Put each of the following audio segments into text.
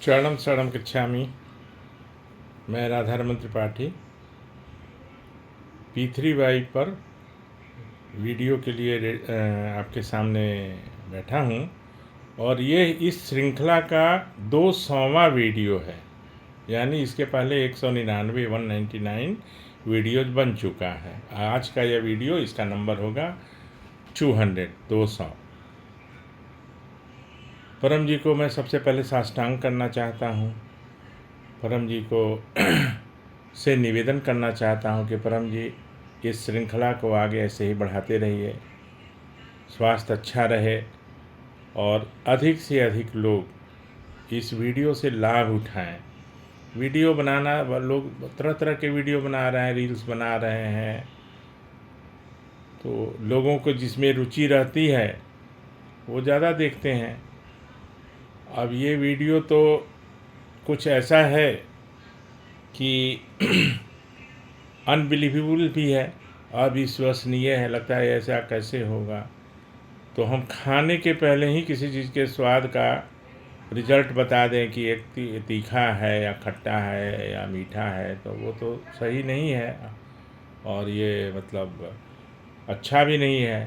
चरणम शरणम गच्छामि। मैं राधारमण त्रिपाठी P3Y पर वीडियो के लिए आपके सामने बैठा हूँ और ये इस श्रृंखला का 200वां वीडियो है। यानी इसके पहले 199 वीडियोज बन चुका है। आज का यह वीडियो, इसका नंबर होगा 200। परम जी को मैं सबसे पहले साष्टांग करना चाहता हूँ। परम जी को से निवेदन करना चाहता हूँ कि परम जी इस श्रृंखला को आगे ऐसे ही बढ़ाते रहिए, स्वास्थ्य अच्छा रहे और अधिक से अधिक लोग इस वीडियो से लाभ उठाएं। वीडियो बनाना, लोग तरह तरह के वीडियो बना रहे हैं, रील्स बना रहे हैं, तो लोगों को जिसमें रुचि रहती है वो ज़्यादा देखते हैं। अब ये वीडियो तो कुछ ऐसा है कि अनबिलीवेबल भी है, अविश्वसनीय है, लगता है ऐसा कैसे होगा। तो हम खाने के पहले ही किसी चीज़ के स्वाद का रिजल्ट बता दें कि एक तीखा है या खट्टा है या मीठा है, तो वो तो सही नहीं है और ये मतलब अच्छा भी नहीं है।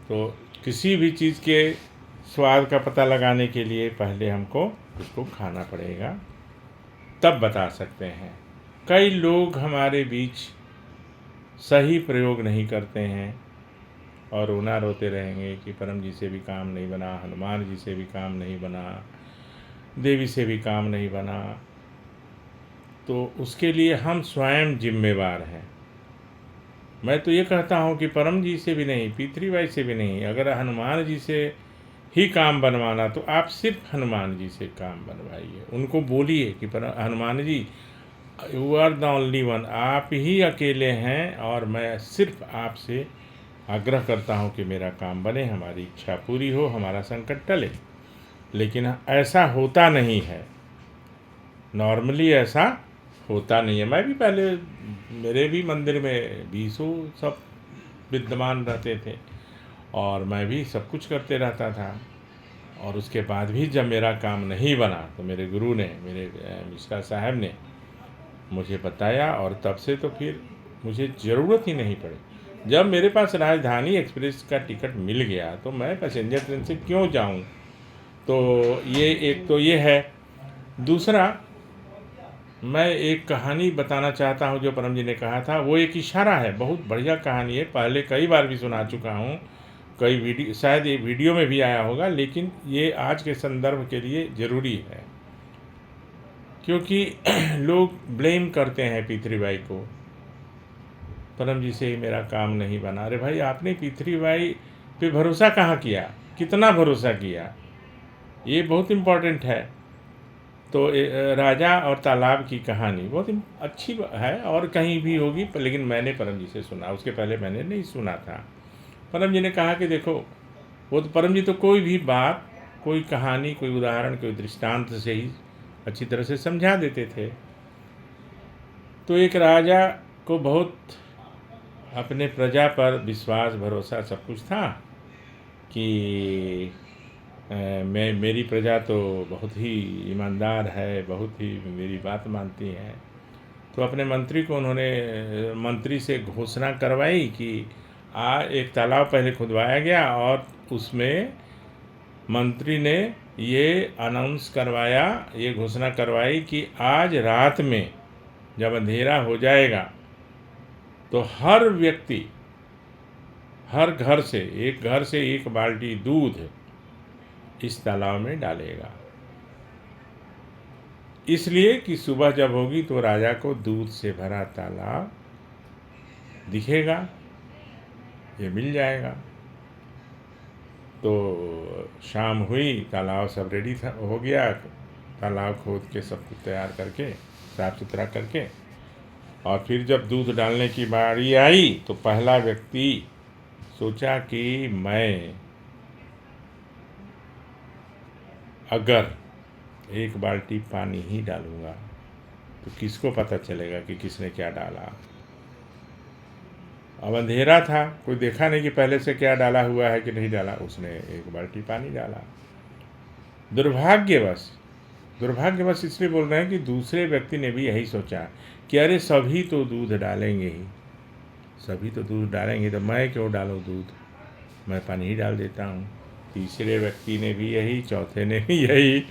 तो किसी भी चीज़ के स्वाद का पता लगाने के लिए पहले हमको उसको खाना पड़ेगा, तब बता सकते हैं। कई लोग हमारे बीच सही प्रयोग नहीं करते हैं और रोना रोते रहेंगे कि परम जी से भी काम नहीं बना, हनुमान जी से भी काम नहीं बना, देवी से भी काम नहीं बना। तो उसके लिए हम स्वयं जिम्मेवार हैं। मैं तो ये कहता हूँ कि परम जी से भी नहीं, P3Y से भी नहीं, अगर हनुमान जी से ही काम बनवाना तो आप सिर्फ हनुमान जी से काम बनवाइए। उनको बोलिए कि Hanuman ji, you are the only one, आप ही अकेले हैं और मैं सिर्फ आपसे आग्रह करता हूँ कि मेरा काम बने, हमारी इच्छा पूरी हो, हमारा संकट टले। लेकिन ऐसा होता नहीं है, नॉर्मली ऐसा होता नहीं है। मैं भी पहले, मेरे भी मंदिर में 20 सब विद्यमान रहते थे और मैं भी सब कुछ करते रहता था, और उसके बाद भी जब मेरा काम नहीं बना तो मेरे गुरु ने, मेरे मिश्रा साहब ने मुझे बताया और तब से तो फिर मुझे ज़रूरत ही नहीं पड़ी। जब मेरे पास राजधानी एक्सप्रेस का टिकट मिल गया तो मैं पैसेंजर ट्रेन से क्यों जाऊं। तो ये एक तो ये है। दूसरा, मैं एक कहानी बताना चाहता हूं जो परम जी ने कहा था, वो एक इशारा है, बहुत बढ़िया कहानी है, पहले कई बार भी सुना चुका हूँ, कई वीडियो, शायद ये वीडियो में भी आया होगा, लेकिन ये आज के संदर्भ के लिए ज़रूरी है क्योंकि लोग ब्लेम करते हैं P3Y को, परम जी से ही मेरा काम नहीं बना। अरे भाई, आपने P3Y पे भरोसा कहाँ किया, कितना भरोसा किया, ये बहुत इम्पोर्टेंट है। तो राजा और तालाब की कहानी बहुत अच्छी है और कहीं भी होगी, लेकिन मैंने परम जी से सुना, उसके पहले मैंने नहीं सुना था। परम जी ने कहा कि देखो, वो तो परम जी तो कोई भी बात, कोई कहानी, कोई उदाहरण, कोई दृष्टांत से ही अच्छी तरह से समझा देते थे। तो एक राजा को बहुत अपने प्रजा पर विश्वास, भरोसा, सब कुछ था कि मेरी प्रजा तो बहुत ही ईमानदार है, बहुत ही मेरी बात मानती है। तो अपने मंत्री को उन्होंने, मंत्री से घोषणा करवाई कि एक तालाब पहले खुदवाया गया और उसमें मंत्री ने ये अनाउंस करवाया, ये घोषणा करवाई कि आज रात में जब अंधेरा हो जाएगा तो हर व्यक्ति, हर घर से एक बाल्टी दूध इस तालाब में डालेगा, इसलिए कि सुबह जब होगी तो राजा को दूध से भरा तालाब दिखेगा, ये मिल जाएगा। तो शाम हुई, तालाब सब रेडी था, हो गया, तालाब खोद के सब कुछ तैयार करके, साफ सुथरा करके, और फिर जब दूध डालने की बारी आई तो पहला व्यक्ति सोचा कि मैं अगर एक बाल्टी पानी ही डालूँगा तो किसको पता चलेगा कि किसने क्या डाला। अब अंधेरा था, कोई देखा नहीं कि पहले से क्या डाला हुआ है कि नहीं डाला, उसने एक बाल्टी पानी डाला। दुर्भाग्यवश दुर्भाग्यवश इसलिए बोल रहे हैं कि दूसरे व्यक्ति ने भी यही सोचा कि अरे सभी तो दूध डालेंगे ही, सभी तो दूध डालेंगे, तो मैं क्यों डालूँ दूध, मैं पानी ही डाल देता हूँ। तीसरे व्यक्ति ने भी यही, चौथे ने भी यही,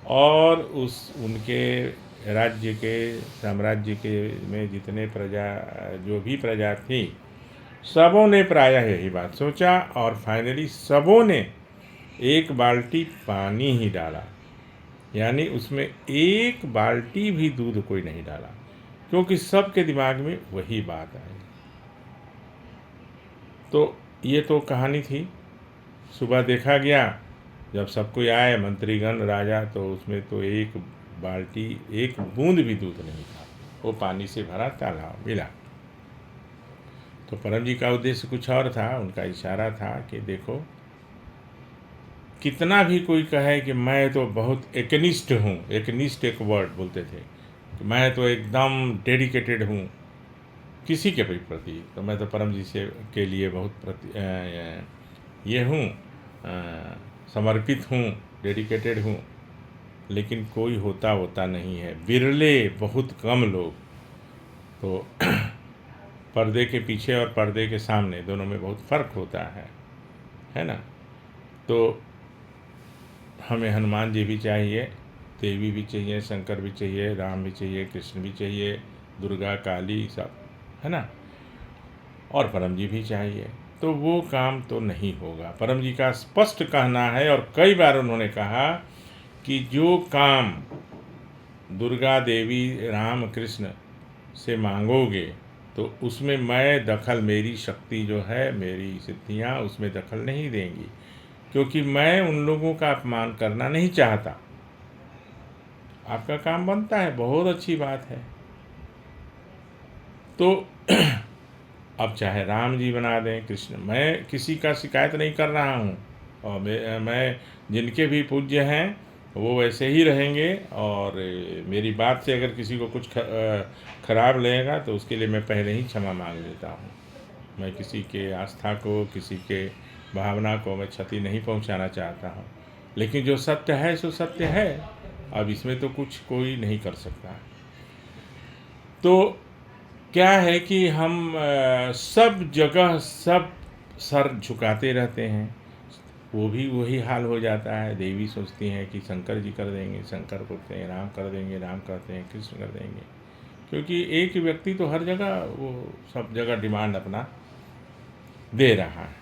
और उस उनके राज्य के, साम्राज्य के में जितने प्रजा, जो भी प्रजा थी, सबों ने प्रायः यही बात सोचा, और फाइनली सबों ने एक बाल्टी पानी ही डाला, यानी उसमें एक बाल्टी भी दूध कोई नहीं डाला, क्योंकि सबके दिमाग में वही बात आई। तो ये तो कहानी थी। सुबह देखा गया, जब सब कोई आए, मंत्रीगण, राजा, तो उसमें तो एक बाल्टी, एक बूंद भी दूध नहीं था, वो पानी से भरा तालाब मिला। तो परम जी का उद्देश्य कुछ और था, उनका इशारा था कि देखो, कितना भी कोई कहे कि मैं तो बहुत एकनिष्ठ हूँ, एकनिष्ठ एक वर्ड बोलते थे, कि मैं तो एकदम डेडिकेटेड हूँ किसी के भी प्रति, तो मैं तो परम जी से के लिए बहुत ये हूँ, समर्पित हूँ, डेडिकेटेड हूँ, लेकिन कोई होता नहीं है, बिरले, बहुत कम लोग। तो पर्दे के पीछे और पर्दे के सामने दोनों में बहुत फ़र्क होता है ना। तो हमें हनुमान जी भी चाहिए, देवी भी चाहिए, शंकर भी चाहिए, राम भी चाहिए, कृष्ण भी चाहिए, दुर्गा, काली, सब, है ना, और परम जी भी चाहिए। तो वो काम तो नहीं होगा। परम जी का स्पष्ट कहना है, और कई बार उन्होंने कहा कि जो काम दुर्गा देवी, राम, कृष्ण से मांगोगे, तो उसमें मैं दखल, मेरी शक्ति जो है, मेरी सिद्धियाँ उसमें दखल नहीं देंगी, क्योंकि मैं उन लोगों का अपमान करना नहीं चाहता। आपका काम बनता है, बहुत अच्छी बात है। तो अब चाहे राम जी बना दें, कृष्ण, मैं किसी का शिकायत नहीं कर रहा हूँ, और मैं जिनके भी पूज्य हैं वो वैसे ही रहेंगे, और मेरी बात से अगर किसी को कुछ खराब लगेगा तो उसके लिए मैं पहले ही क्षमा मांग लेता हूँ। मैं किसी के आस्था को, किसी के भावना को मैं क्षति नहीं पहुँचाना चाहता हूँ, लेकिन जो सत्य है सो सत्य है, अब इसमें तो कुछ कोई नहीं कर सकता। तो क्या है कि हम सब जगह सब सर झुकाते रहते हैं, वो भी वही हाल हो जाता है। देवी सोचती हैं कि शंकर जी कर देंगे, शंकर करते हैं, राम कर देंगे, राम करते हैं, कृष्ण कर देंगे, क्योंकि एक ही व्यक्ति तो हर जगह, वो सब जगह डिमांड अपना दे रहा है।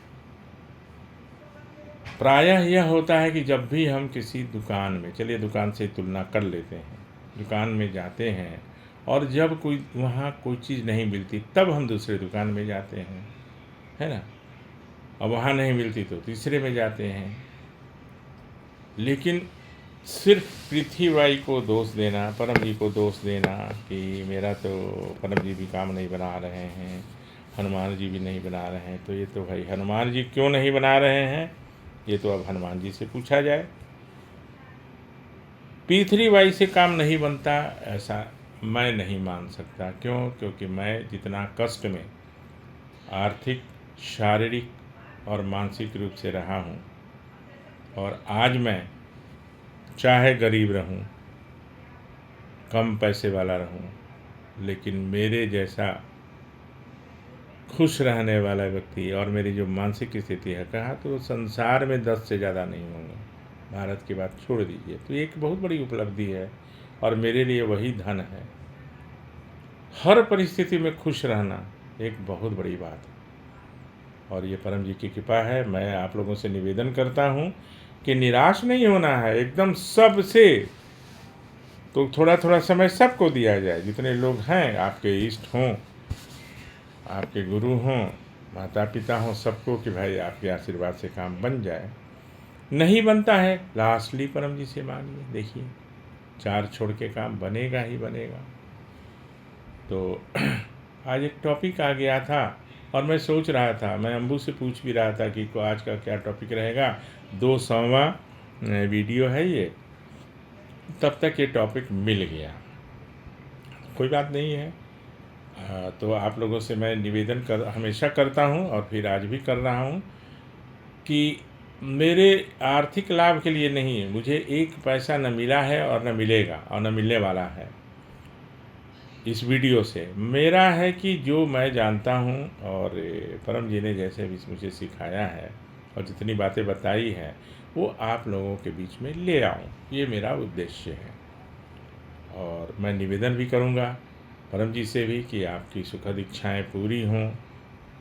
प्रायः यह होता है कि जब भी हम किसी दुकान में, चलिए दुकान से तुलना कर लेते हैं, दुकान में जाते हैं, और जब कोई वहाँ कोई चीज़ नहीं मिलती, तब हम दूसरे दुकान में जाते हैं, है ना, और वहाँ नहीं मिलती तो तीसरे में जाते हैं। लेकिन सिर्फ पृथ्वी बाई को दोष देना, परम जी को दोष देना कि मेरा तो परम जी भी काम नहीं बना रहे हैं, हनुमान जी भी नहीं बना रहे हैं, तो ये तो भाई हनुमान जी क्यों नहीं बना रहे हैं, ये तो अब हनुमान जी से पूछा जाए। पृथ्वी बाई से काम नहीं बनता, ऐसा मैं नहीं मान सकता। क्यों? क्योंकि मैं जितना कष्ट में आर्थिक, शारीरिक और मानसिक रूप से रहा हूँ, और आज मैं चाहे गरीब रहूं, कम पैसे वाला रहूं, लेकिन मेरे जैसा खुश रहने वाला व्यक्ति, और मेरी जो मानसिक स्थिति है, कहा तो संसार में 10 से ज़्यादा नहीं होंगे, भारत की बात छोड़ दीजिए। तो ये एक बहुत बड़ी उपलब्धि है, और मेरे लिए वही धन है। हर परिस्थिति में खुश रहना एक बहुत बड़ी बात है, और ये परम जी की कृपा है। मैं आप लोगों से निवेदन करता हूँ कि निराश नहीं होना है, एकदम सबसे, तो थोड़ा थोड़ा समय सबको दिया जाए, जितने लोग हैं, आपके इष्ट हों, आपके गुरु हों, माता पिता हों, सबको, कि भाई आपके आशीर्वाद से काम बन जाए। नहीं बनता है, लास्टली परम जी से मांगिए, देखिए 4 छोड़ के काम बनेगा ही बनेगा। तो आज एक टॉपिक आ गया था, और मैं सोच रहा था, मैं अम्बू से पूछ भी रहा था कि आज का क्या टॉपिक रहेगा। 200वां वीडियो है ये, तब तक ये टॉपिक मिल गया। कोई बात नहीं है। तो आप लोगों से मैं निवेदन हमेशा करता हूँ, और फिर आज भी कर रहा हूँ, कि मेरे आर्थिक लाभ के लिए नहीं, मुझे एक पैसा न मिला है और न मिलेगा और न मिलने वाला है इस वीडियो से। मेरा है कि जो मैं जानता हूँ और परम जी ने जैसे भी मुझे सिखाया है और जितनी बातें बताई हैं वो आप लोगों के बीच में ले आऊँ, ये मेरा उद्देश्य है। और मैं निवेदन भी करूँगा परम जी से भी कि आपकी सुखद इच्छाएं पूरी हों,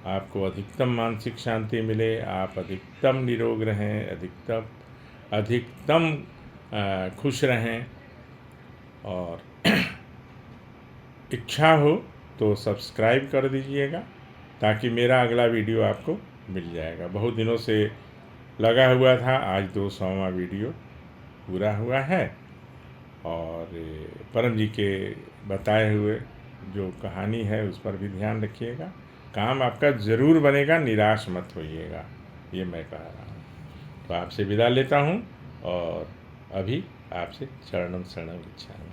आपको अधिकतम मानसिक शांति मिले, आप अधिकतम निरोग रहें, अधिकतम खुश रहें। और इच्छा हो तो सब्सक्राइब कर दीजिएगा ताकि मेरा अगला वीडियो आपको मिल जाएगा। बहुत दिनों से लगा हुआ था, आज 200वां वीडियो पूरा हुआ है। और परम जी के बताए हुए जो कहानी है उस पर भी ध्यान रखिएगा। काम आपका ज़रूर बनेगा, निराश मत होइएगा, ये मैं कह रहा हूँ। तो आपसे विदा लेता हूँ और अभी आपसे शरणम शरणम गच्छामि।